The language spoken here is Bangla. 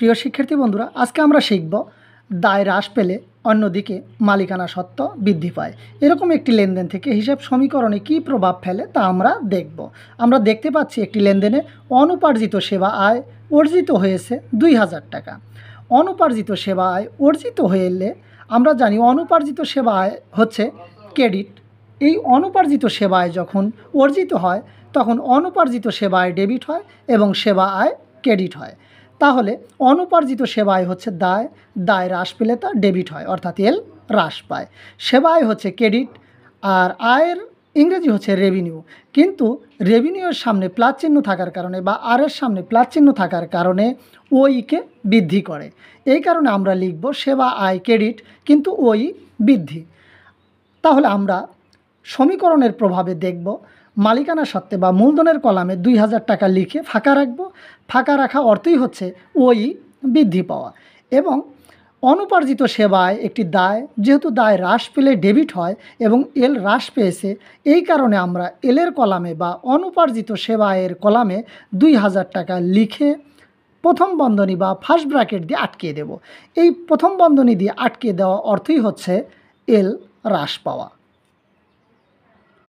প্রিয় শিক্ষার্থী বন্ধুরা, আজকে আমরা শিখব দায় হ্রাস পেলে অন্যদিকে মালিকানা সত্ত্ব বৃদ্ধি পায়। এরকম একটি লেনদেন থেকে হিসাব সমীকরণে কী প্রভাব ফেলে তা আমরা দেখব। আমরা দেখতে পাচ্ছি একটি লেনদেনে অনুপার্জিত সেবা আয় অর্জিত হয়েছে 2000 টাকা। অনুপার্জিত সেবা আয় অর্জিত হলে আমরা জানি অনুপার্জিত সেবা আয় হচ্ছে ক্রেডিট। এই অনুপার্জিত সেবা আয় যখন অর্জিত হয় তখন অনুপার্জিত সেবা আয় ডেবিট হয় এবং সেবা আয় ক্রেডিট হয়। তাহলে অনুপার্জিত সেবা আয় হচ্ছে দায়, দায় হ্রাস পেলে তা ডেবিট হয়, অর্থাৎ এল হ্রাস পায়। সেবা আয় হচ্ছে ক্রেডিট আর আয়ের ইংরেজি হচ্ছে রেভিনিউ, কিন্তু রেভিনিউর সামনে প্লাস চিহ্ন থাকার কারণে বা আরের সামনে প্লাস চিহ্ন থাকার কারণে ওইকে বৃদ্ধি করে। এই কারণে আমরা লিখব সেবা আয় ক্রেডিট কিন্তু ওই বৃদ্ধি। তাহলে আমরা সমীকরণের প্রভাবে দেখব মালিকানা সত্ত্বে বা মূলধনের কলামে 2000 টাকা লিখে ফাঁকা রাখব। ফাঁকা রাখা অর্থই হচ্ছে ওই বৃদ্ধি পাওয়া। এবং অনুপার্জিত সেবায় একটি দায়, যেহেতু দায় হ্রাস পেলে ডেবিট হয় এবং এল হ্রাস পেয়েছে, এই কারণে আমরা এলের কলামে বা অনুপার্জিত সেবায়ের কলামে 2000 টাকা লিখে প্রথম বন্ধনী বা ফার্স্ট ব্র্যাকেট দিয়ে আটকিয়ে দেব। এই প্রথম বন্ধনী দিয়ে আটকিয়ে দেওয়া অর্থই হচ্ছে এল হ্রাস পাওয়া।